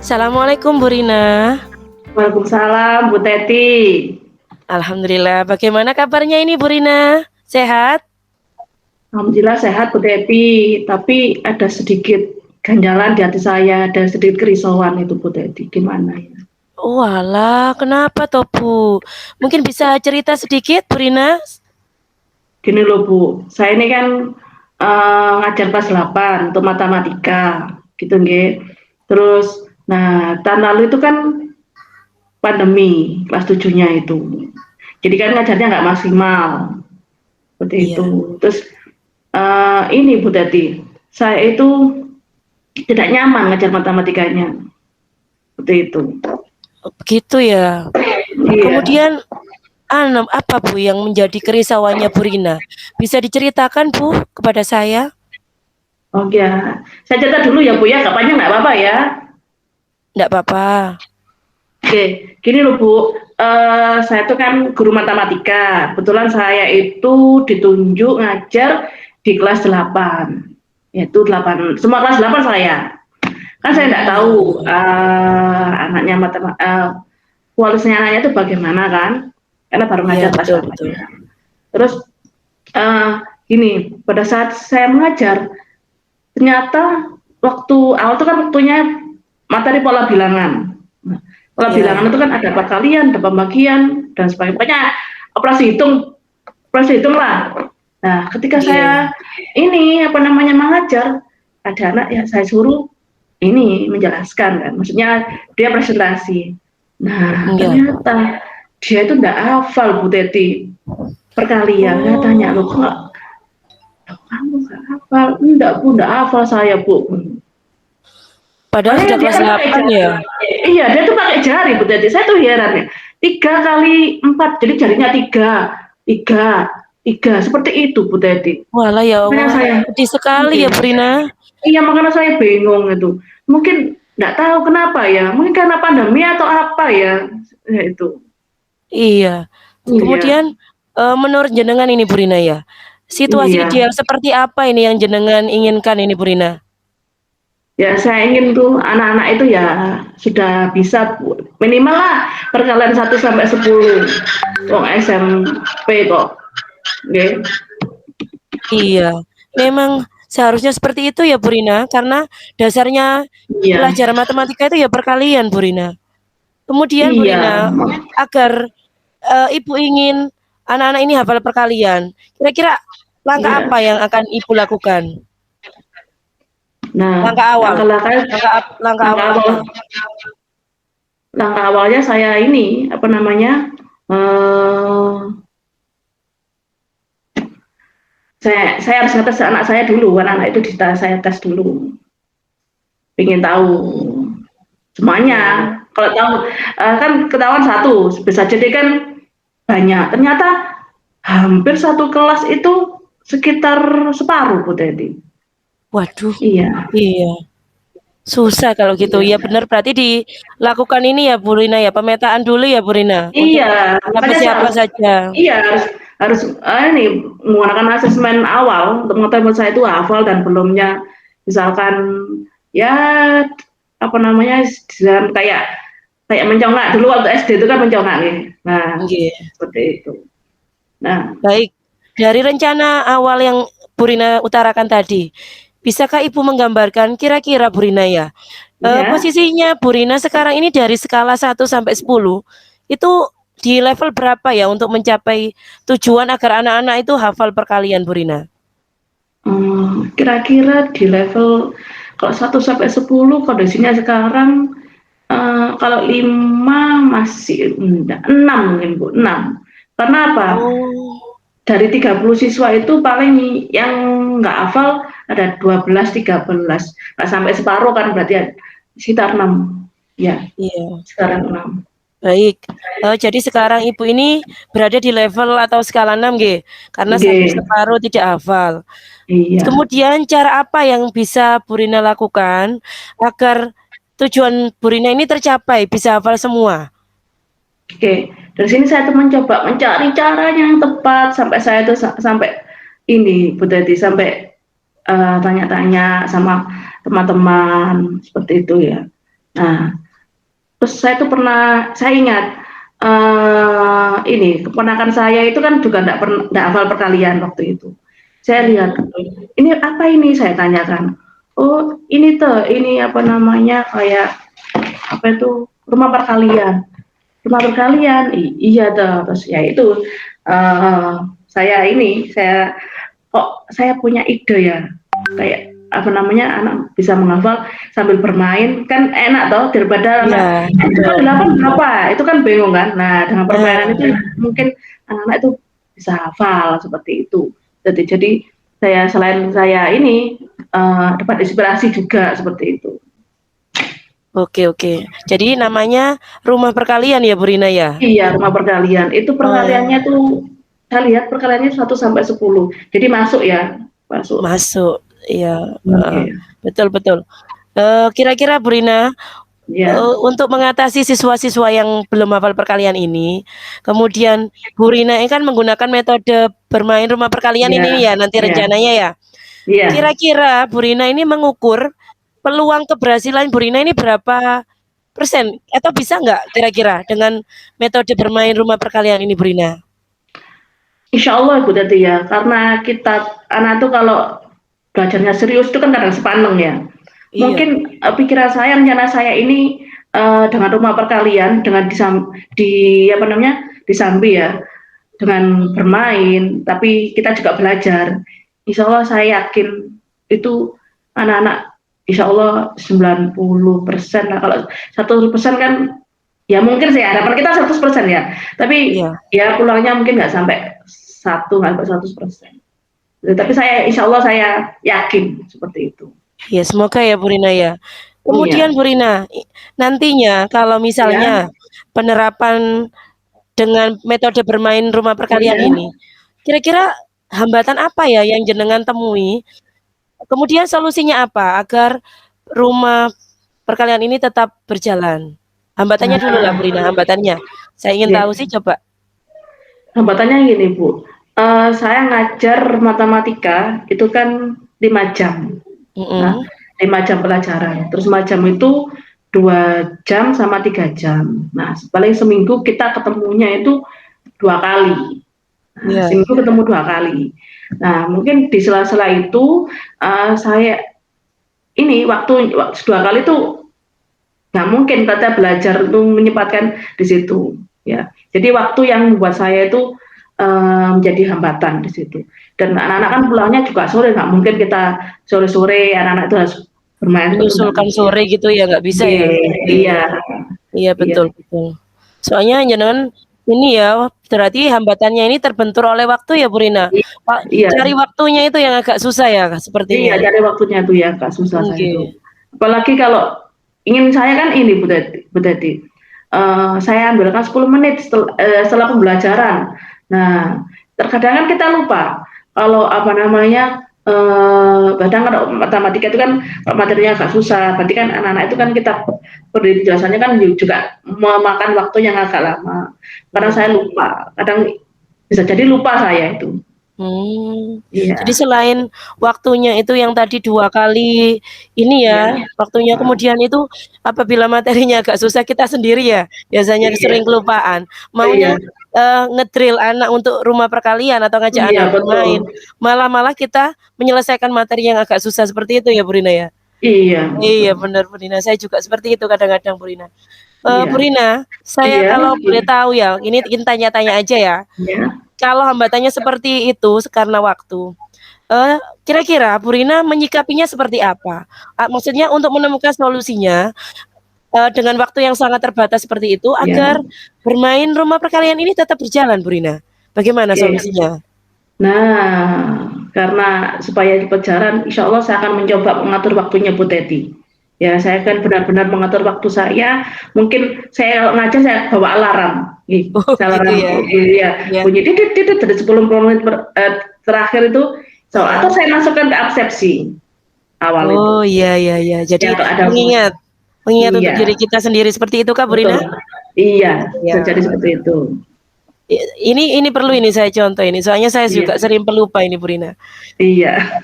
Assalamualaikum Bu Rina. Waalaikumsalam Bu Teti. Alhamdulillah, bagaimana kabarnya ini Bu Rina? Sehat? Alhamdulillah sehat Bu Teti, tapi ada sedikit ganjalan di hati saya, ada sedikit kerisauan itu Bu Teti. Gimana ya? Walah, kenapa toh Bu? Mungkin bisa cerita sedikit Bu Rina? Gini loh Bu, saya ini kan ngajar kelas 8 untuk matematika, gitu nggih. Terus, nah tahun lalu itu kan pandemi kelas 7-nya itu. Jadi kan ngajarnya nggak maksimal, seperti Iya. itu. Terus ini Bu Teti, saya itu tidak nyaman ngajar matematikanya, seperti itu. Oh, begitu ya. Iya. Kemudian apa Bu yang menjadi kerisauannya Bu Rina? Bisa diceritakan Bu kepada saya? Oh ya, saya cerita dulu ya Bu ya, nggak panjang nggak apa-apa ya. Nggak apa-apa. Oke, gini loh Bu, saya tuh kan guru matematika. Kebetulan saya itu ditunjuk ngajar di kelas 8, yaitu 8, semua kelas 8 saya. Kan saya nggak Iya, tahu iya. anaknya kualitasnya anaknya itu bagaimana kan, karena baru Iya, ngajar kelas betul, 8 betul. ya. Terus gini, pada saat saya mengajar, ternyata waktu awal itu kan waktunya materi pola bilangan. Nah, pola bilangan Iya, itu kan ada perkalian, ada pembagian dan sebagainya. Pokoknya operasi hitung lah. Nah, ketika iya, saya ini apa namanya mengajar, ada anak ya saya suruh ini menjelaskan kan, maksudnya dia presentasi. Nah, iya. ternyata dia itu enggak hafal Bu Teti perkalian. Saya tanya, Oh, loh kok kamu nggak hafal? Enggak Bu, enggak hafal saya Bu. padahal Makanya sudah dia kelas kan pakai 8 jari. ya? Iya, dia tuh pakai jari Bu Teti. Saya tuh heran ya. 3 kali 4, jadi jarinya 3, 3, seperti itu Bu Teti. Walah ya Makanya Allah, saya, sedih sekali ya iya, Bu Rina. iya makanya saya bingung itu. Mungkin nggak tahu kenapa ya. Mungkin karena pandemi atau apa ya. Ya itu. Iya. Iya, Kemudian, menurut jenengan ini Bu Rina ya, situasi iya. ideal seperti apa ini yang jenengan inginkan ini Bu Rina? Ya saya ingin tuh anak-anak itu ya sudah bisa minimal lah perkalian 1 sampai 10. Wong SMP kok. Nggih. Iya, memang seharusnya seperti itu ya Bu Rina, karena dasarnya Iya. pelajaran matematika itu ya perkalian Bu Rina. Kemudian Bu Iya. Rina, agar, Ibu ingin anak-anak ini hafal perkalian, kira-kira langkah Iya. apa yang akan Ibu lakukan? Nah, Langkah awal langkah-langkah langkah langkah awal awal apa? langkah awalnya saya ini apa namanya? eh saya harus ngetes anak saya dulu, anak-anak itu saya tes dulu. Pengen tahu semuanya. Oh, Kalau tahu kan ketahuan satu, bisa jadi kan banyak. Ternyata hampir satu kelas itu sekitar separuh Bu Teti. waduh, Iya, iya, susah kalau gitu. iya. Ya benar berarti dilakukan ini ya Bu Rina ya, pemetaan dulu ya Bu Rina, untuk Iya, makanya saya siapa-siapa harus saja. iya harus ini menggunakan asesmen awal untuk mengetahui saya itu hafal dan belumnya. Misalkan ya apa namanya dalam kayak kayak mencongak dulu waktu SD itu kan mencongak nih. Nah, Nggih. seperti itu. Nah, Baik, dari rencana awal yang Bu Rina utarakan tadi, bisakah Ibu menggambarkan kira-kira Bu Rina ya, ya. posisinya Bu Rina sekarang ini dari skala 1 sampai 10, itu di level berapa ya untuk mencapai tujuan agar anak-anak itu hafal perkalian Bu Rina? Kira-kira di level kalau 1 sampai 10 kondisinya sekarang, kalau 5 masih enggak, 6 mungkin Bu, 6. Karena apa? Oh, Dari 30 siswa itu paling yang nggak hafal ada 12, 13, nggak sampai separuh kan berarti sekitar 6. Ya, iya. sekarang 6. Baik, jadi sekarang Ibu ini berada di level atau skala 6 nggih? Karena Nggih, separuh tidak hafal. iya. Kemudian cara apa yang bisa Bu Rina lakukan agar tujuan Bu Rina ini tercapai, bisa hafal semua? Oke, dari sini saya tuh mencoba mencari caranya yang tepat sampai saya tuh sampai ini Bu Teti, sampai tanya-tanya sama teman-teman seperti itu ya. Nah, terus saya tuh pernah, saya ingat ini keponakan saya itu kan juga enggak hafal perkalian waktu itu. Saya lihat, Mhm. ini apa ini? Saya tanyakan. Oh, ini tuh, ini apa namanya kayak apa itu rumah perkalian. Rumah perkalian, iya tuh. Terus ya itu saya kok saya punya ide ya, kayak apa namanya anak bisa menghafal sambil bermain kan enak toh daripada Iya, anak itu kan betul. 8 berapa itu kan bingung kan. Nah dengan permainan Nah, itu mungkin anak-anak itu bisa hafal seperti itu. Jadi selain saya ini dapat inspirasi juga seperti itu. oke oke. Jadi namanya rumah perkalian ya, Bu Rina, ya? Iya rumah perkalian itu perkaliannya Oh, tuh saya lihat perkaliannya 1 sampai 10 jadi masuk ya masuk. masuk. Iya, heeh. Oke. Betul betul. Kira-kira Bu Rina, Ya, untuk mengatasi siswa-siswa yang belum hafal perkalian ini, kemudian Bu Rina ini kan menggunakan metode bermain rumah perkalian ya, ini ya, nanti ya, rencananya ya. iya. Kira-kira Bu Rina ini mengukur peluang keberhasilan Bu Rina ini berapa persen? Atau bisa nggak kira-kira dengan metode bermain rumah perkalian ini Bu Rina? Insya Allah Ibu Tati ya, karena kita anak tuh kalau belajarnya serius itu kan kadang sepaneng ya. Iya, Mungkin pikiran saya, rencana saya ini dengan rumah perkalian, dengan apa namanya disambi ya, dengan bermain, tapi kita juga belajar. Insya Allah saya yakin itu anak-anak Insya Allah 90% lah. Kalau 1% kan ya mungkin sih harapan kita 100% ya. Tapi iya. ya peluangnya mungkin nggak sampai 100%. Tapi saya Insya Allah saya yakin seperti itu. Ya semoga ya Bu Rina ya. Kemudian Iya, Bu Rina, nantinya kalau ya, misalnya penerapan dengan metode bermain rumah perkalian iya. ini, kira-kira hambatan apa ya yang jenengan temui? Kemudian solusinya apa agar rumah perkalian ini tetap berjalan? Hambatannya dulu lah Bu Nah, Rina, hambatannya. Saya ingin ya. tahu sih coba. Hambatannya gini Bu, saya ngajar matematika itu kan 5 jam. Nah, Mhm, 5 jam pelajaran. Terus 5 jam itu 2 jam sama 3 jam. Nah, paling seminggu kita ketemunya itu 2 kali. Nah, iya, seminggu ketemu 2 kali. Nah, mungkin di sela-sela itu saya ini waktu 2 kali itu nggak mungkin kita belajar untuk menyempatkan di situ. Ya, jadi waktu yang membuat saya itu menjadi hambatan di situ. Dan anak-anak kan pulangnya juga sore, nggak mungkin kita sore-sore anak-anak itu harus bermain seperti itu nggak menyusulkan mungkin. sore gitu ya nggak bisa Iya, ya? Oke. iya, Iya iya, betul betul. Soalnya jenengan ini ya, berarti hambatannya ini terbentur oleh waktu ya Bu Rina? iya, Pak, iya, cari waktunya itu yang agak susah ya sepertinya? iya, cari waktunya tuh ya Kak, susah saya tuh. Oke. Apalagi kalau ingin saya kan ini Bu Teti, saya ambilkan 10 menit setelah pembelajaran. Nah, terkadang kan kita lupa kalau apa namanya kadang kalau matematika itu kan materinya agak susah, berarti kan anak-anak itu kan kita penjelasannya kan juga memakan waktu yang agak lama. Karena Iya. saya lupa, kadang bisa jadi lupa saya itu. Jadi Iya, selain waktunya itu yang tadi 2 kali ini iya, ya, waktunya heeh, kemudian itu apabila materinya agak susah kita sendiri ya, biasanya iya, sering kelupaan. Maunya, iya, ngedrill anak untuk rumah perkalian atau ngajak iya anak betul, bermain, malah malah kita menyelesaikan materi yang agak susah seperti itu ya Bu Rina ya? iya Iya betul, benar Bu Rina, saya juga seperti itu kadang-kadang Bu Rina. Bu iya, Rina, saya iya, kalau iya, boleh tahu ya, ini ingin tanya-tanya aja ya, iya, kalau hambatannya seperti itu karena waktu, kira-kira Bu Rina menyikapinya seperti apa? Maksudnya untuk menemukan solusinya, dengan waktu yang sangat terbatas seperti itu iya, agar bermain rumah perkalian ini tetap berjalan Bu Rina, bagaimana iya. solusinya? Nah, karena supaya di perjalanan, insya Allah saya akan mencoba mengatur waktunya Bu Teti. Ya, saya akan benar-benar mengatur waktu saya. Mungkin saya kalau ngajar saya bawa alarm. Oh Saya gitu alarm, ya? iya, Iya, bunyi titit titit dari 10 menit terakhir itu. So, atau heeh. saya masukkan ke absepsi awal Oh itu. iya iya iya, jadi Ya, atau ada mengingat mengingat untuk iya, diri kita sendiri seperti itu kah Bu Rina? betul. Iya, Iya. bisa jadi seperti itu. Ini perlu ini saya contoh ini, soalnya saya Iya, juga sering pelupa ini Bu Rina. iya.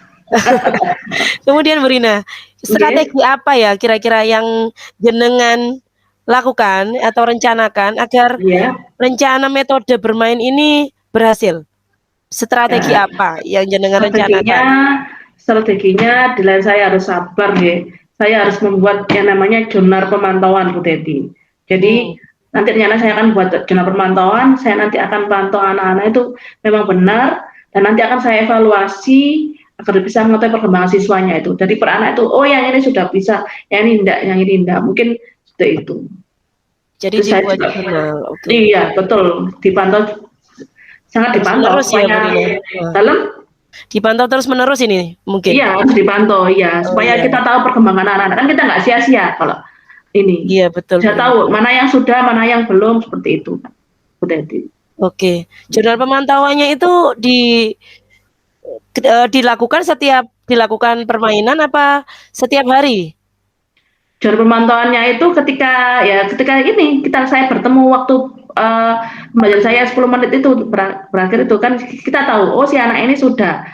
Kemudian Bu Rina, Nggih, strategi apa ya kira-kira yang jenengan lakukan atau rencanakan agar iya, rencana metode bermain ini berhasil? Strategi ya, apa yang jenengan strateginya rencanakan? strateginya di lain saya harus sabar nggih. Saya harus membuat yang namanya jurnal pemantauan Bu Teti. Hmm, Jadi nanti rencana saya akan buat jurnal pemantauan, saya nanti akan pantau anak-anak itu memang benar dan nanti akan saya evaluasi agar bisa mengetahui perkembangan siswanya itu. Jadi per anak itu, oh yang ini sudah bisa, yang ini enggak, yang ini enggak. Mungkin seperti itu. jadi Terus saya dibuat juga, jurnal, oke. iya betul, dipantau, sangat Terus dipantau menerus ya Bu supaya Rina? Wah, dalam. dipantau terus menerus ini mungkin? Iya, harus dipantau, iya, Oh supaya iya, kita tahu perkembangan anak-anak. Kan kita nggak sia-sia kalau ini. iya betul Bu Bisa Rina. tahu mana yang sudah, mana yang belum, seperti itu, Bu Teti. Oke, jurnal pemantauannya itu dilakukan setiap dilakukan permainan apa setiap hari? Jalur pemantauannya itu ketika ini saya bertemu waktu eh, pembelajaran saya 10 menit itu berakhir itu kan kita tahu oh si anak ini sudah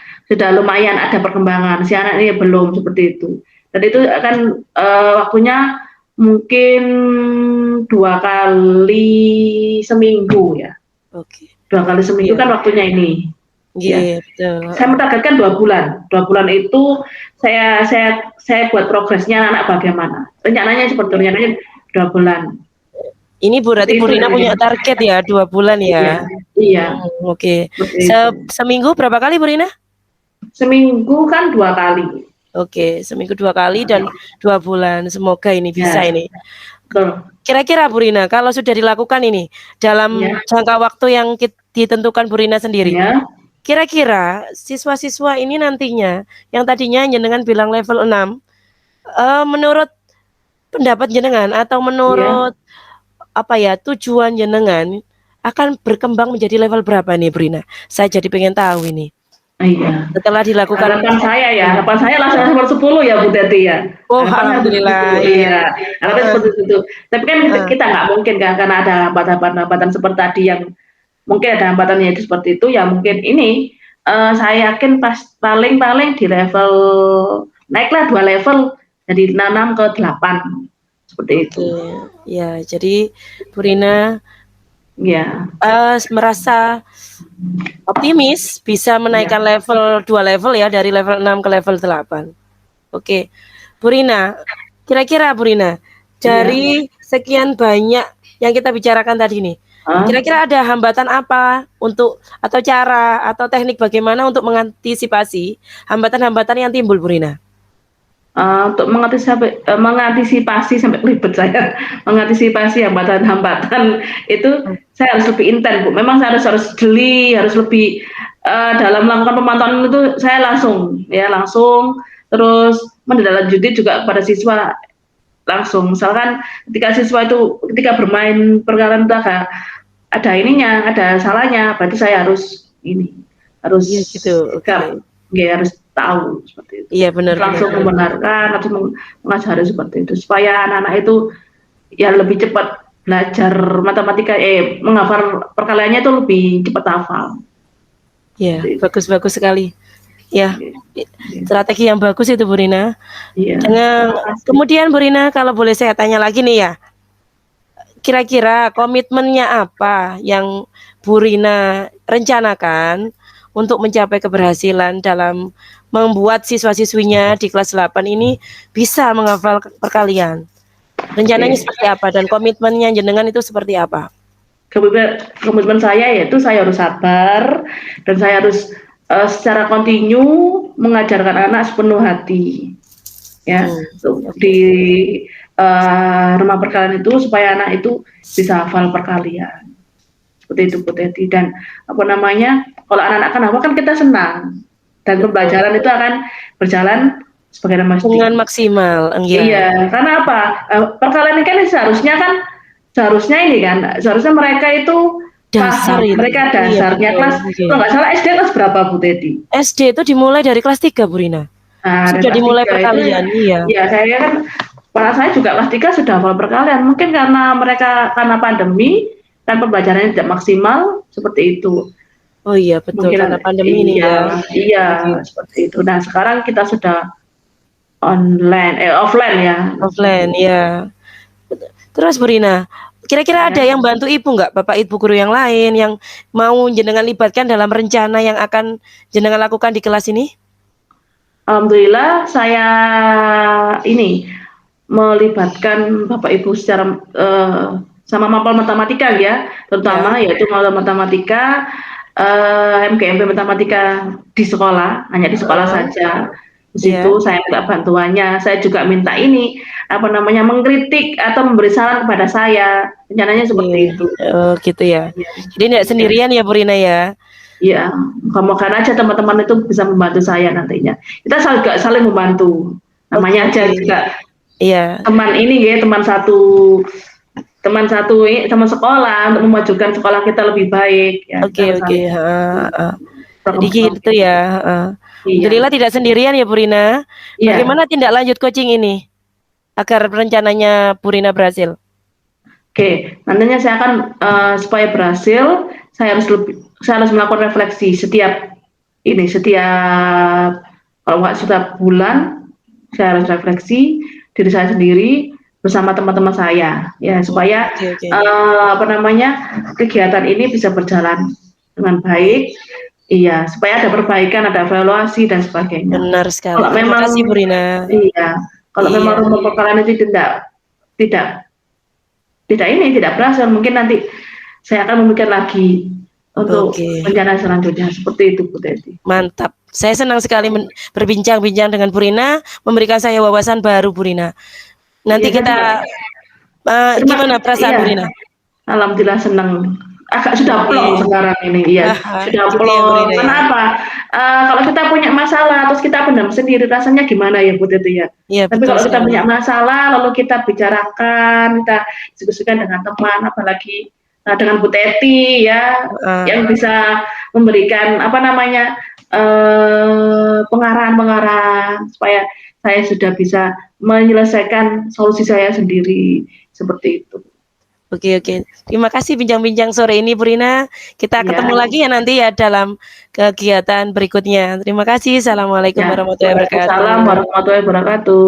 lumayan ada perkembangan, si anak ini belum seperti itu. Dan itu akan waktunya mungkin 2 kali seminggu ya. Oke, 2 kali seminggu iya, kan waktunya ini. Ya, iya betul, saya heeh. mentargetkan 2 bulan. 2 bulan itu saya buat progresnya anak bagaimana. Rencananya 2 bulan. Ini berarti Seperti Bu itu Rina ya. punya target ya 2 bulan Iya, ya? iya, Oke. seperti itu. Seminggu berapa kali Bu Rina? Seminggu kan 2 kali. Oke, seminggu 2 kali dan 2 bulan, semoga ini bisa Ya, ini. betul. Kira-kira Bu Rina kalau sudah dilakukan ini dalam Ya, jangka waktu yang ditentukan Bu Rina sendiri, ya, kira-kira siswa-siswa ini nantinya yang tadinya jenengan bilang level 6, menurut pendapat jenengan atau ya. menurut apa ya, tujuan jenengan akan berkembang menjadi level berapa nih Bu Rina? Saya jadi pengen tahu ini. Iya. Setelah dilakukan Harapan saya langsung heeh. nomor 10 ya Bu Teti ya. Oh Harapan saya seperti itu, alhamdulillah, iya. iya. Harapan Heeh, seperti itu. Tapi kan heeh. kita nggak mungkin kan karena ada hambatan-hambatan seperti tadi yang mungkin ada hambatannya itu seperti itu ya mungkin ini saya yakin paling di level naiklah 2 level dari 6 ke 8 seperti Oke, itu. ya jadi Bu Rina, Ya, merasa optimis bisa ya, menaikkan level 2 level ya dari level 6 ke level 8. Oke. Bu Rina, kira-kira Bu Rina, ya. dari sekian banyak yang kita bicarakan tadi nih, Ah, kira-kira ada hambatan apa untuk atau cara atau teknik bagaimana untuk mengantisipasi hambatan-hambatan yang timbul Bu Rina? untuk mengantisipasi sampai ribet saya, mengantisipasi hambatan-hambatan itu Mmm, saya harus lebih intens, Bu. Memang saya harus jeli, harus lebih dalam melakukan pemantauan itu saya langsung terus menindaklanjuti juga pada siswa langsung. Misalkan ketika bermain perkara itu ada ininya, ada salahnya, berarti saya harus harus iya gitu, oke. sikap, ya harus tahu seperti itu. Iya Harus benar benar langsung benar benar. membenarkan, harus mengajari seperti itu supaya anak-anak itu ya lebih cepat belajar matematika, menghafal perkaliannya itu lebih cepat hafal. Iya, Seperti itu. bagus bagus sekali. Ya, Iya, iya, strategi yang bagus itu Bu Rina. iya. Dengan Terima kasih. kemudian Bu Rina kalau boleh saya tanya lagi nih ya, kira-kira komitmennya apa yang Bu Rina rencanakan untuk mencapai keberhasilan dalam membuat siswa-siswinya di kelas 8 ini bisa menghafal perkalian? Rencananya Oke. seperti apa dan komitmennya jenengan itu seperti apa? Komitmen saya yaitu saya harus sabar dan saya harus secara kontinu mengajarkan anak sepenuh hati ya Oke. di rumah perkalian itu supaya anak itu bisa hafal perkalian seperti itu Bu Teti. Dan apa namanya kalau anak-anak kan hafal kan kita senang dan Betul. pembelajaran itu akan berjalan sebagaimana Dengan mesti. maksimal, iya. Iya, karena apa? Perkalian ini kan seharusnya mereka itu Dasar paham, itu. mereka Iya dasarnya betul, oke. kalau nggak salah SD kelas berapa Bu Teti? SD itu dimulai dari kelas 3 Bu Rina? Nah, dari Sudah kelas dimulai 3 itu perkalian, iya. ya kayaknya kan para saya juga kelas 3 sudah hafal perkalian. Mungkin karena pandemi dan pembelajarannya tidak maksimal seperti itu. Oh iya betul, Mungkin karena pandemi ini ya. iya iya, Oke. seperti itu. Nah, sekarang kita sudah offline ya, Offline, ya. Terus Bu Rina, kira-kira ada ya. yang bantu Ibu nggak, Bapak Ibu guru yang lain yang mau jenengan libatkan dalam rencana yang akan jenengan lakukan di kelas ini? Alhamdulillah saya ini melibatkan Bapak Ibu secara sama mapel matematika ya, Ya, terutama yaitu mapel matematika, MGMP matematika di sekolah, hanya di sekolah heeh, saja. Di iya, situ saya minta bantuannya, saya juga minta ini, apa namanya, mengkritik atau memberi saran kepada saya, rencananya oke, seperti itu. oh gitu ya. Iya Jadi nggak iya sendirian ya Bu Rina ya? iya, moga-moga aja teman-teman itu bisa membantu saya nantinya. Kita juga saling membantu, Oke namanya oke, aja juga iya, teman ini ya, teman sekolah untuk memajukan sekolah kita lebih baik ya, oke kita harus oke, saling heeh heeh. Jadi gitu berkembang. ya, heeh. Iya Alhamdulillah tidak sendirian ya Bu Rina. iya, Bagaimana tindak lanjut coaching ini agar rencananya Bu Rina berhasil? oke. Nantinya saya akan supaya berhasil, saya harus melakukan refleksi setiap kalau nggak setiap bulan saya harus refleksi diri saya sendiri bersama teman-teman saya ya Oh, supaya oke oke. apa namanya, kegiatan ini bisa berjalan dengan Baik, baik. Iya, supaya ada perbaikan, ada evaluasi dan sebagainya. benar sekali. Kalau Terima memang kasih Bu Rina. iya, kalau memang Iya, rumah perkara itu tidak tidak berhasil, mungkin nanti saya akan memikir lagi untuk oke, rencana selanjutnya, seperti itu Bu Teti. mantap. Saya senang sekali berbincang-bincang dengan Bu Rina, memberikan saya wawasan baru Bu Rina. Nanti Iya, saya juga kita terima gimana perasaan iya, Bu Rina? alhamdulillah senang. Agak sudah plong Oke, sekarang ini, iya, haha, sudah gitu ya Bu plong. Rina Karena ya. apa, kalau kita punya masalah terus kita pendam sendiri rasanya gimana ya Bu Teti ya. Iya Tapi betul kalau kita sekali. punya masalah lalu kita bicarakan, kita diskusikan dengan teman, apalagi dengan Bu Teti ya, Heeh. yang bisa memberikan apa namanya, pengarahan-pengarahan supaya saya sudah bisa menyelesaikan solusi saya sendiri, seperti itu. Oke oke. Terima kasih bincang-bincang sore ini Bu Rina. Kita Ya, ketemu lagi ya nanti ya dalam kegiatan berikutnya. Terima kasih. Assalamualaikum ya. warahmatullahi Waalaikumsalam wabarakatuh. warahmatullahi wabarakatuh.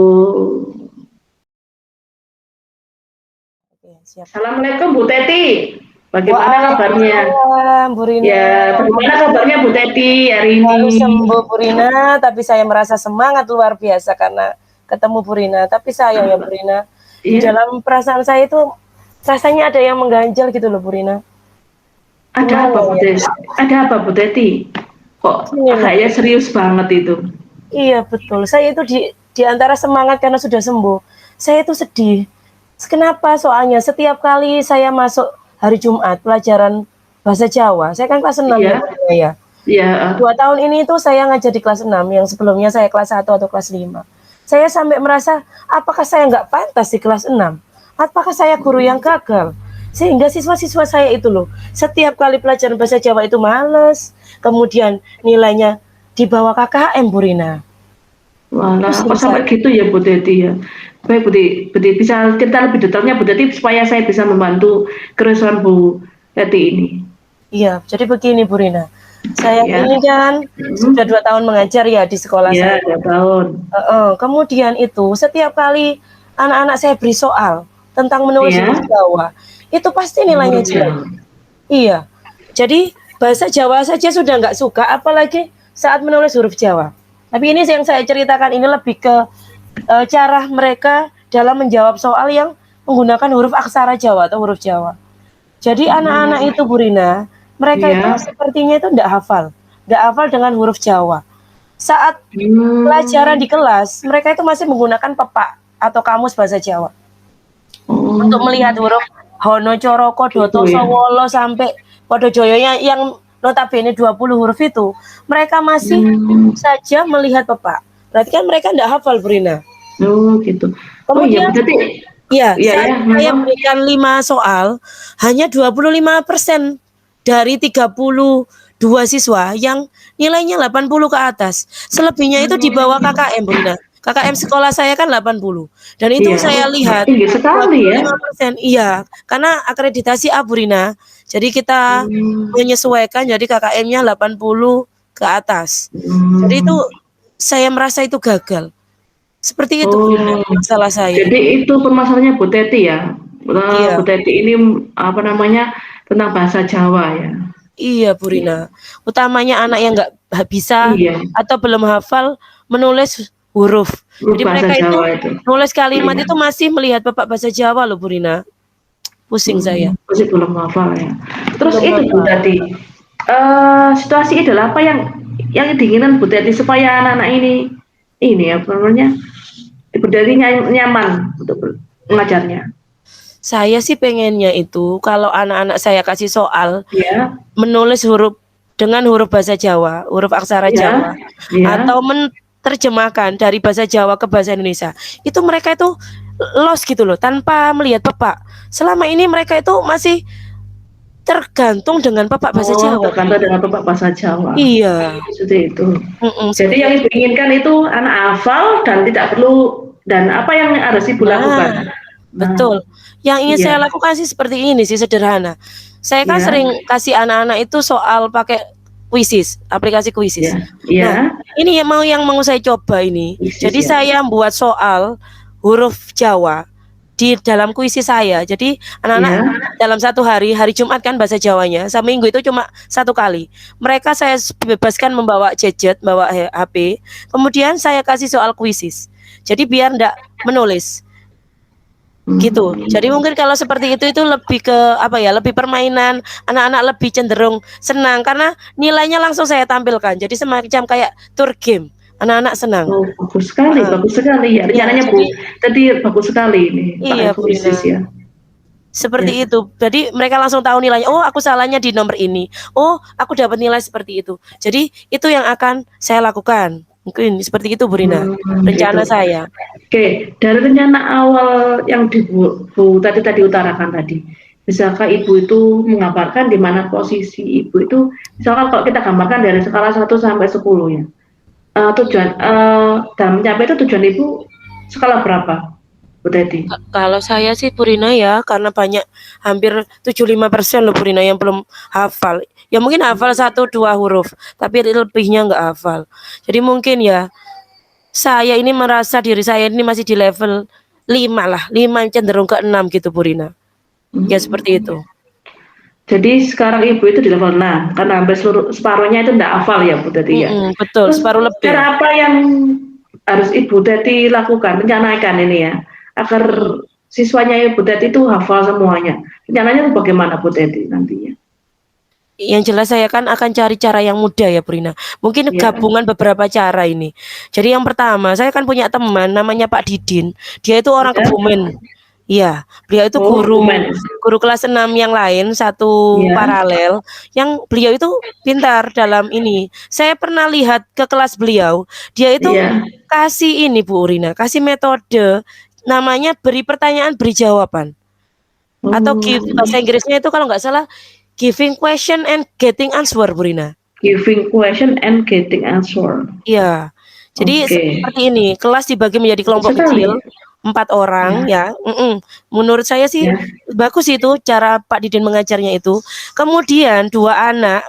Oke, siap. Assalamualaikum Bu Teti. Bagaimana kabarnya? Waalaikumsalam Bu Rina. Ya, bagaimana kabarnya Bu Teti hari ini? Baru sembuh Bu Rina, tapi saya merasa semangat luar biasa karena ketemu Bu Rina. Tapi sayang ya Bu Rina, di Iya, dalam perasaan saya itu rasanya ada yang mengganjal gitu loh Bu Rina. ada Gimana apa Bu ya? Teti? Ada apa Bu Teti? Kok Gini loh. agaknya serius banget itu? Iya betul. Saya itu di antara semangat karena sudah sembuh. Saya itu sedih. Kenapa? Soalnya setiap kali saya masuk hari Jumat pelajaran bahasa Jawa, saya kan kelas 6 ya Iya, Bu Rina ya. iya, 2 tahun ini tuh saya ngajar di kelas 6, yang sebelumnya saya kelas 1 atau kelas 5. Saya sampai merasa, apakah saya nggak pantas di kelas 6? Apakah saya guru yang gagal? Sehingga siswa-siswa saya itu loh, setiap kali pelajaran bahasa Jawa itu males, kemudian nilainya di bawah KKM Bu Rina. Itu walah, kok sampai selesai. gitu ya Bu Teti ya? Baik Bu Teti bisa cerita lebih detailnya Bu Teti supaya saya bisa membantu kerusuhan Bu Teti ini. Iya, jadi begini Bu Rina, saya Ya, ini kan sudah 2 tahun mengajar ya di sekolah ya, saya. 2 tahun. Kemudian itu setiap kali anak-anak saya beri soal tentang menulis huruf Iya, Jawa, itu pasti nilainya huruf jelek. Jawa. Iya, jadi bahasa Jawa saja sudah nggak suka, apalagi saat menulis huruf Jawa. Tapi ini yang saya ceritakan ini lebih ke cara mereka dalam menjawab soal yang menggunakan huruf aksara Jawa atau huruf Jawa. Jadi anak-anak itu Bu Rina, mereka itu Iya. sepertinya itu nggak hafal dengan huruf Jawa. Saat pelajaran Hmm. di kelas, mereka itu masih menggunakan pepak atau kamus bahasa Jawa untuk Oh, melihat huruf Hono, Coroko, gitu Doto, ya. Sowolo sampai Podojoyonya yang notabene 20 huruf itu, mereka masih Hmm. saja melihat pepak. Berarti kan mereka tidak hafal, Brina. Oh, gitu. Oh iya, Kemudian berarti ya, iya saat ya, saya kenapa? berikan 5 soal, hanya 25% dari 32 siswa yang nilainya 80 ke atas. Selebihnya itu di bawah KKM, Brina. KKM sekolah saya kan 80 dan itu Iya, saya lihat tinggi dua sekali puluh ya. lima persen iya, karena akreditasi A, Bu Rina. Jadi kita Hmm, menyesuaikan jadi KKM-nya 80 ke atas. Jadi itu hmm. saya merasa itu gagal. Seperti itu, Bu Rina, Oh, masalah saya. jadi itu permasalahannya Bu Teti ya? Bu Iya. Teti ini apa namanya tentang bahasa Jawa ya? Iya, Bu Rina. Utamanya anak yang nggak bisa Iya, atau belum hafal menulis huruf. Jadi bahasa mereka itu Jawa itu. nulis kalimat Iya. itu masih melihat bapak bahasa Jawa loh, Bu Rina. Pusing saya. Masih belum hafal ya. Terus Belum itu Bu hafal. Teti, situasi ideal apa yang diinginkan Bu Teti supaya anak-anak ini apa namanya Bu Teti nyaman untuk mengajarnya? Saya sih pengennya itu kalau anak-anak saya kasih soal Ya, menulis huruf dengan huruf bahasa Jawa, huruf aksara ya, Jawa, ya. atau menerjemahkan dari bahasa Jawa ke bahasa Indonesia. Itu mereka itu lost gitu loh, tanpa melihat pepak. Selama ini mereka itu masih tergantung dengan pepak bahasa Oh, Jawa, Bu tergantung Rina. dengan bapak bahasa Jawa. Iya, Seperti itu. Jadi seperti yang itu. Ibu inginkan itu anak hafal dan tidak perlu dan apa yang harus Ibu lakukan? Nah, Nah, betul. Yang ingin saya iya, lakukan sih seperti ini sih, sederhana. Saya kan iya, sering kasih anak-anak itu soal pakai Quizzes, aplikasi iya, Quizzes. iya, Nah, ini yang mau saya coba ini. bisnis Jadi ya. saya buat soal huruf Jawa di dalam kuisi saya. Jadi anak-anak Iya, dalam satu hari, hari Jumat kan bahasa Jawanya, seminggu itu cuma satu kali. Mereka saya bebaskan membawa gadget, bawa HP. Kemudian saya kasih soal kuisis. Jadi biar ndak menulis gitu. Jadi mungkin kalau seperti itu lebih ke apa ya, lebih permainan, anak-anak lebih cenderung senang karena nilainya langsung saya tampilkan. Jadi semacam kayak tour game. Anak-anak senang. oh Heeh. bagus sekali ya. Iya, Rencananya Bu, jadi tadi bagus sekali ini iya pakai Bu Rina. bisnis ya. Ya, Seperti itu. Jadi mereka langsung tahu nilainya. Oh, aku salahnya di nomor ini. Oh, aku dapat nilai seperti itu. Jadi itu yang akan saya lakukan. Mungkin seperti itu, Bu Rina. gitu. Rencana saya. Oke, dari rencana awal yang Bu tadi utarakan tadi, misalkan Ibu itu mengabarkan di mana posisi Ibu itu, misalkan kalau kita gambarkan dari skala 1 sampai 10 ya, tujuan dalam mencapai itu tujuan Ibu skala berapa, Bu Teti? Kalau saya sih Bu Rina ya, karena banyak hampir 75% loh Bu Rina yang belum hafal. Ya mungkin hafal 1 2 huruf, tapi lebihnya nggak hafal. Jadi mungkin ya saya ini merasa diri saya ini masih di level 5 lah, 5 cenderung ke 6 gitu Bu Rina. Ya seperti itu. Jadi sekarang Ibu itu di level 6, karena hampir separuhnya itu tidak hafal ya Bu Teti ya. Betul, Terus separuh lebih. cara apa yang harus Ibu Teti lakukan, rencanakan ini ya, agar siswanya Ibu Teti itu hafal semuanya. Rencananya itu bagaimana Bu Teti nantinya? Yang jelas saya kan akan cari cara yang mudah ya Bu Rina. Mungkin Ya, gabungan beberapa cara ini. Jadi yang pertama, saya kan punya teman namanya Pak Didin. Dia itu orang ya. Kebumen. Iya, beliau itu Oh, guru Kebumen. guru kelas 6 yang lain, satu Ya, paralel, yang beliau itu pintar dalam ini. Saya pernah lihat ke kelas beliau, dia itu iya. kasih ini Bu Rina, kasih metode namanya beri pertanyaan, beri jawaban. Atau Oh, bahasa Inggrisnya itu kalau nggak salah giving question and getting answer, Bu Rina. giving question and getting answer. Iya. Jadi Oke, seperti ini, kelas dibagi menjadi bagus kelompok sekali. kecil, 4 orang Ya, ya. Menurut saya sih ya, bagus itu cara Pak Didin mengajarnya itu. Kemudian 2 anak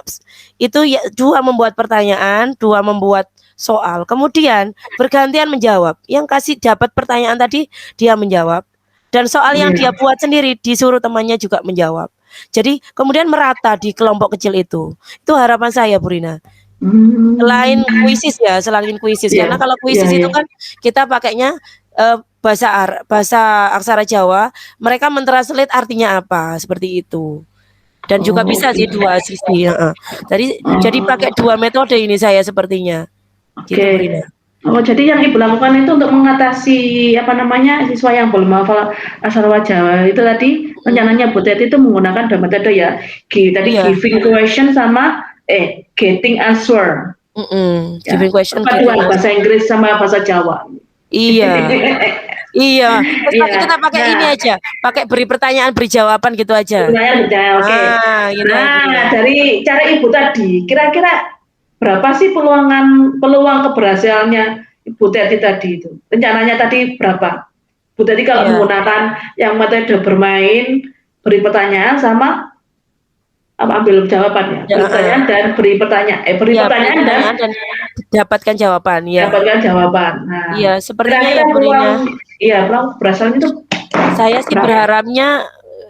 itu ya 2 membuat pertanyaan, 2 membuat soal. Kemudian bergantian menjawab. Yang kasih dapat pertanyaan tadi dia menjawab. Dan soal yang dia iya. buat sendiri disuruh temannya juga menjawab. Jadi kemudian merata di kelompok kecil itu. Itu harapan saya, Bu Rina. Hmm, Selain kuisis, iya, karena kalau iya, kuisis itu iya. kan kita pakainya, bahasa aksara Jawa, mereka mentranslate artinya apa, seperti itu. Dan juga Oh, bisa oke. sih 2 sisi, heeh. Jadi pakai Oh, 2 metode ini saya sepertinya, gitu Bu oke. Rina. Oh, jadi yang Ibu lakukan itu untuk mengatasi apa namanya siswa yang belum hafal aksara Jawa itu tadi Mhm, rencananya Bu Teti itu menggunakan 2 metode ya, tadi iya, giving question sama getting answer ya, giving question, giving perpaduan answer. bahasa Inggris sama bahasa Jawa. Iya, iya, terus kita Iya. pakai ini Nah, aja, pakai beri pertanyaan, beri jawaban gitu aja. pertanyaan bertanya, oke. Gitu Bu Rina. Nah, dari cara Ibu tadi, kira-kira berapa sih peluang keberhasilannya Bu Teti tadi itu? Rencananya tadi berapa? Bu Teti kalau Iya. menggunakan yang metode bermain, beri pertanyaan sama ambil jawaban ya, Ya, beri heeh. pertanyaan dan beri pertanyaan, beri Iya, beri pertanyaan dan pertanyaan dan dapatkan jawaban, ya. dapatkan jawaban. Nah, Iya, sepertinya ya, kira-kira Bu peluang, Rina. iya peluang berasalnya itu Saya sih berapa? berharapnya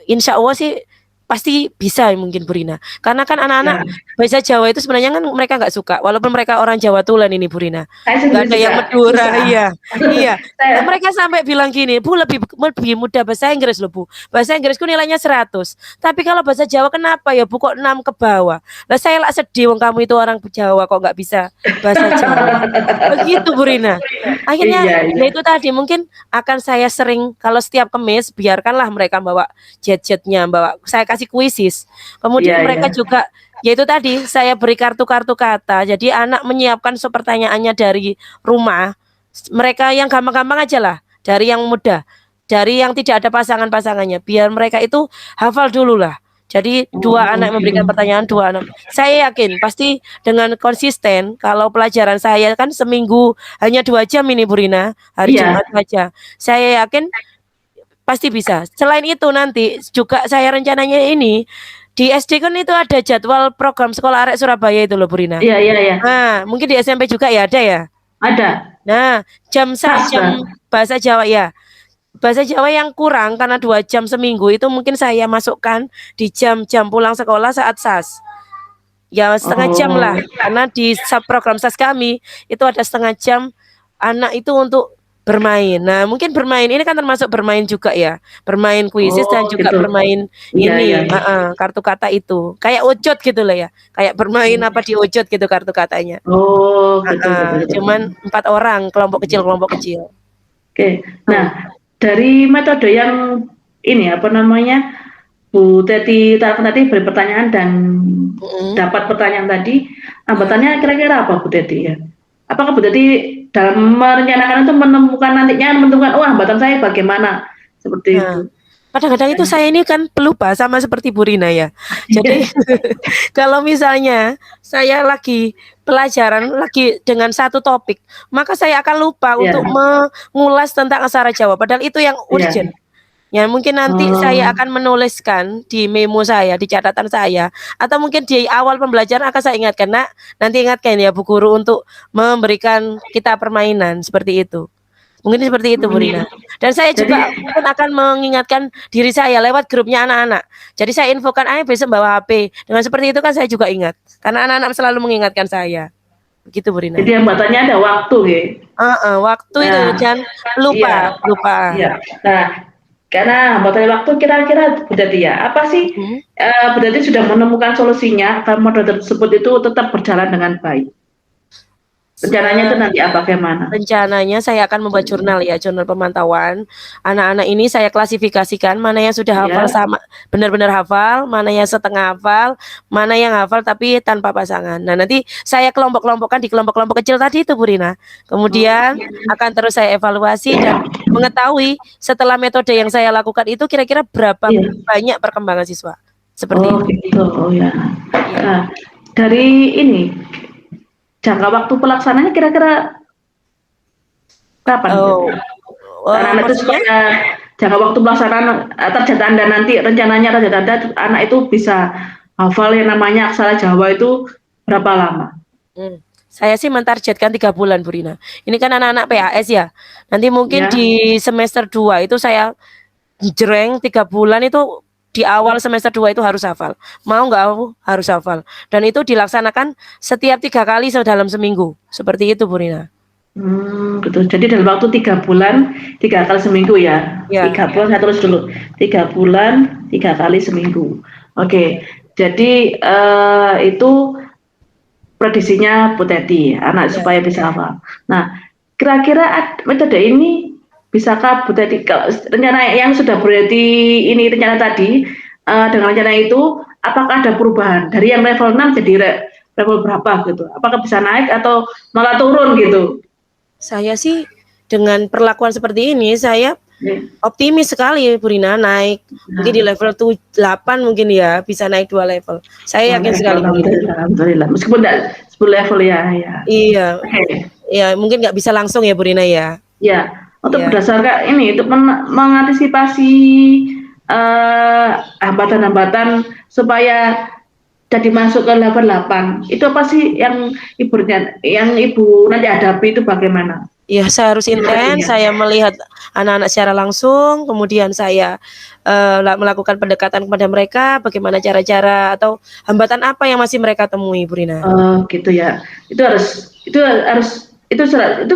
insya Allah sih pasti bisa mungkin Bu Rina. Karena kan anak-anak Ya, bahasa Jawa itu sebenarnya kan mereka nggak suka. Walaupun mereka orang Jawa Tulen ini Bu Rina. saya Nggak sendiri ada yang juga Madura, susah. iya. Iya. Saya, Mereka sampai bilang gini, Bu lebih mudah bahasa Inggris loh Bu. Bahasa Inggrisku nilainya 100. Tapi kalau bahasa Jawa kenapa ya Bu kok 6 ke bawah? Lah saya lah sedih wong kamu itu orang Jawa kok nggak bisa bahasa Jawa. Begitu Bu Rina. Akhirnya iya ya iya, itu tadi mungkin akan saya sering kalau setiap Kamis biarkanlah mereka bawa jet-jetnya, bawa saya kasih kuisis. iya Kemudian iya. mereka juga yaitu tadi saya beri kartu-kartu kata. Jadi anak menyiapkan pertanyaannya dari rumah. Mereka yang gampang-gampang aja lah, dari yang mudah, dari yang tidak ada pasangan-pasangannya. Biar mereka itu hafal dulu lah. Jadi dua Oh, anak memberikan gitu. pertanyaan, dua anak. Saya yakin pasti dengan konsisten kalau pelajaran saya kan seminggu hanya 2 jam ini Bu Rina, hari Iya, Jumat saja. Saya yakin pasti bisa. Selain itu nanti juga saya rencananya ini di SD kan itu ada jadwal program sekolah arek Surabaya itu loh Bu Rina. iya iya iya. Nah, mungkin di SMP juga ya ada ya. Ada. Nah, SAS, jam Mbak. bahasa Jawa ya. Bahasa Jawa yang kurang karena 2 jam seminggu itu mungkin saya masukkan di jam-jam pulang sekolah saat SAS. Ya setengah jam Oh, lah karena di program SAS kami itu ada setengah jam anak itu untuk bermain. Nah, mungkin bermain ini kan termasuk bermain juga ya. Bermain kuisis dan oh juga gitu. bermain Iya iya. ini, kartu kata itu. Kayak ojot gitu lah ya. Kayak bermain apa di ojot gitu kartu katanya. Oh, gitu gitu gitu. Cuman 4 orang, kelompok kecil kelompok kecil. Oke. Tuh. Nah, dari metode yang ini apa namanya? Bu Teti tadi beri pertanyaan dan Mhm. dapat pertanyaan tadi, Ya. hambatannya kira-kira apa Bu Teti ya? Apakah Bu Teti dalam merencanakan itu menemukan nantinya menentukan, oh hambatan saya bagaimana? Seperti Nah, itu. kadang-kadang itu saya ini kan pelupa sama seperti Bu Rina ya. Jadi kalau misalnya saya lagi pelajaran lagi dengan satu topik, maka saya akan lupa untuk Iya, mengulas tentang aksara Jawa padahal itu yang iya. urgent. Ya mungkin nanti saya Oh, akan menuliskan di memo saya, di catatan saya, atau mungkin di awal pembelajaran akan saya ingatkan, "Nak, nanti ingatkan ya Bu Guru untuk memberikan kita permainan," seperti itu. Mungkin seperti itu Bu Rina. Dan saya jadi juga mungkin akan mengingatkan diri saya lewat grupnya anak-anak. Jadi saya infokan, "Ayo besok bawa HP." Dengan seperti itu kan saya juga ingat, karena anak-anak selalu mengingatkan saya. Begitu Bu Rina. jadi hambatannya ada waktu ya. Heeh, waktu itu Nah, dan iya, kelupaan. iya. Nah, karena hambatan waktu kira-kira Bu Teti ya, apa sih Mhm. Bu Teti sudah menemukan solusinya agar model tersebut itu tetap berjalan dengan baik? Rencananya itu nanti apa, bagaimana? Rencananya saya akan membuat jurnal ya, jurnal pemantauan. Anak-anak ini saya klasifikasikan mana yang sudah hafal Ya, sama benar-benar hafal, mana yang setengah hafal, mana yang hafal tapi tanpa pasangan. Nah, nanti saya kelompok-kelompokkan di kelompok-kelompok kecil tadi itu Bu Rina. Kemudian oh, akan terus saya evaluasi dan mengetahui setelah metode yang saya lakukan itu kira-kira berapa iya. banyak perkembangan siswa. Seperti Oh itu. gitu, oh ya. Iya. Nah, dari ini, jangka waktu pelaksananya kira-kira kapan gitu? Oh, Anak-anak itu maksudnya? supaya jangka waktu pelaksanaan target Anda nanti, rencananya target Anda anak itu bisa hafal yang namanya aksara Jawa itu berapa lama? Saya sih mentargetkan 3 bulan Bu Rina. Ini kan anak-anak PAS ya. Nanti mungkin Ya, di semester 2 itu saya jreng 3 bulan itu di awal semester 2 itu harus hafal. Mau nggak mau harus hafal. Dan itu dilaksanakan setiap 3 kali dalam seminggu. Seperti itu Bu Rina. gitu. Jadi dalam waktu 3 bulan, 3 kali seminggu ya. Ya, 3 bulan, saya tulis dulu. 3 bulan, 3 kali seminggu. Oke, jadi itu prediksinya Bu Teti, anak ya. supaya bisa hafal. Nah, kira-kira metode ini bisakah Bu Teti, rencana yang sudah Bu Teti ini rencana tadi, dengan rencana itu, apakah ada perubahan dari yang level 6 jadi level berapa gitu? Apakah bisa naik atau malah turun gitu? Saya sih dengan perlakuan seperti ini saya Ya. optimis sekali Bu Rina naik. Mungkin di Nah, level 8 mungkin ya bisa naik 2 level. Saya yakin sekali begitu. alhamdulillah, alhamdulillah. Meskipun level ya, ya. Iya. Oke. Iya, mungkin nggak bisa langsung ya, Bu Rina, ya? Ya, untuk Iya. berdasarkan ini, untuk mengantisipasi, hambatan-hambatan supaya jadi masuk ke level 8, itu apa sih yang Ibu nanti hadapi itu bagaimana? Iya, saya harus intens, Situasinya. saya melihat anak-anak secara langsung, kemudian saya, melakukan pendekatan kepada mereka, bagaimana cara-cara atau hambatan apa yang masih mereka temui, Bu Rina. Oh, gitu ya. Itu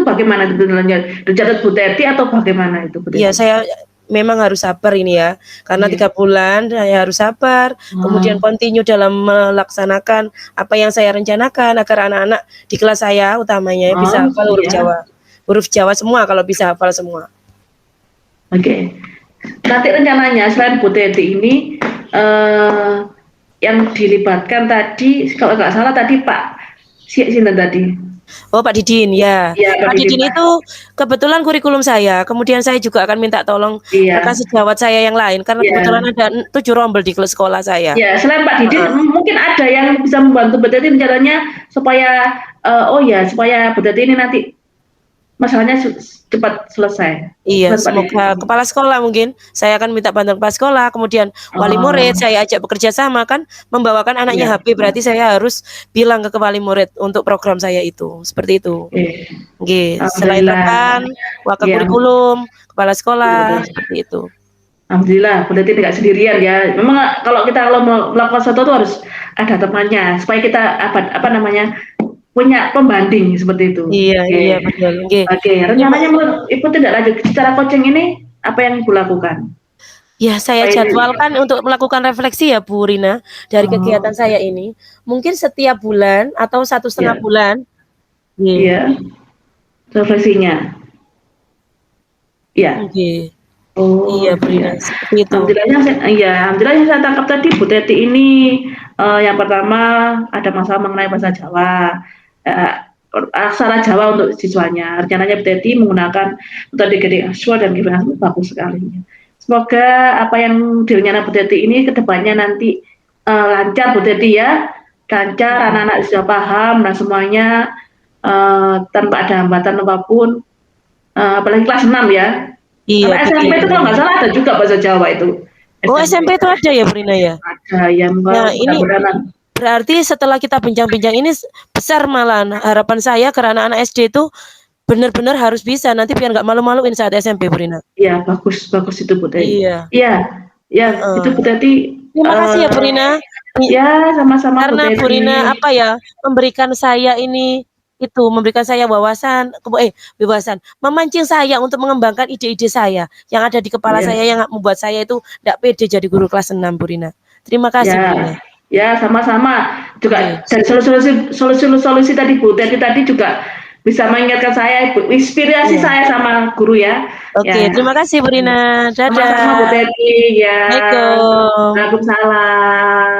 bagaimana itu dicatat Bu Teti atau bagaimana itu Bu Iya, Teti? saya memang harus sabar ini ya, karena Iya. 3 bulan saya harus sabar, kemudian Oh. continue dalam melaksanakan apa yang saya rencanakan agar anak-anak di kelas saya utamanya bisa Oh, hafal huruf iya. Jawa. Huruf Jawa semua kalau bisa hafal semua. Oke. Nanti rencananya selain Bu Teti ini, yang dilibatkan tadi, kalau nggak salah tadi Pak sinten tadi? Oh, Pak Didin, ya. Iya, Pak Pak Didin, Didin Pak. itu kebetulan kurikulum saya, kemudian saya juga akan minta tolong rekan Iya. sejawat saya yang lain, karena kebetulan Iya. ada 7 rombel di sekolah saya. Ya, selain Pak Didin, Heeh. mungkin ada yang bisa membantu Bu Teti rencananya supaya, supaya Bu Teti ini nanti masalahnya cepat selesai. Iya, Selain Pak semoga Didin. kepala sekolah mungkin, saya akan minta bantuan kepala sekolah, kemudian wali murid Oh. saya ajak bekerja sama, kan membawakan anaknya Iya. HP, berarti saya harus bilang ke wali murid untuk program saya itu, seperti itu. Oke. Nggih, selain Alhamdulillah. rekan, Iya. wakakurikulum, kepala Betul, sekolah, betul. seperti itu. Alhamdulillah, Bu Teti tidak sendirian ya. Memang kalau melakukan sesuatu harus ada temannya, supaya kita punya pembanding seperti itu. Iya, Oke. iya, betul, nggih. Oke, Terima rencananya Ibu tindak lanjut secara coaching ini, apa yang Ibu lakukan? Ya, saya jadwalkan untuk melakukan refleksi ya, Bu Rina, dari Oh. kegiatan saya ini, mungkin setiap bulan atau 1,5 Iya. bulan. Nggih. Iya. Refleksinya. Iya. Nggih. Iya, Oh, Bu Rina, iya. seperti itu. Alhamdulillah yang saya tangkap tadi Bu Teti ini, yang pertama ada masalah mengenai bahasa Jawa, aksara Jawa untuk siswanya. Rencananya Bu Teti menggunakan metode Gede Akswar dan Gibran bagus sekali. Semoga apa yang direncanakan Bu Teti ini ke depannya nanti, lancar Bu Teti ya, lancar, anak-anak bisa paham dan semuanya, tanpa ada hambatan apapun, apalagi kelas 6 ya. Iya, Kalau betul, SMP Bu itu kalau nggak Rina. salah ada juga bahasa Jawa itu, Oh, SMP. SMP itu ada ya, Bu Rina, ya? Ada, ya Nah, ini mudah-mudahan. berarti setelah kita bincang-bincang ini besar malahan harapan saya karena anak SD itu benar-benar harus bisa, nanti biar nggak malu-maluin saat SMP, Bu Rina. Iya, bagus bagus itu Bu Teti. Iya. Iya, iya, itu Heeh. Bu Teti, Terima kasih ya, Bu Rina. ya sama-sama Bu Karena Bu Teti. Rina, apa ya, memberikan saya memberikan saya wawasan, memancing saya untuk mengembangkan ide-ide saya, yang ada di kepala Iya. saya yang membuat saya itu nggak pede jadi guru kelas 6, Bu Rina. Terima kasih, Bu Rina. Ya, sama-sama. Juga Oke. dari solusi tadi Bu Teti tadi juga bisa mengingatkan saya, inspirasi Iya. saya sama guru ya. Oke, terima kasih Bu Rina. Sama-sama Bu Dadah. Teti, ya. Assalamualaikum. Waalaikumsalam.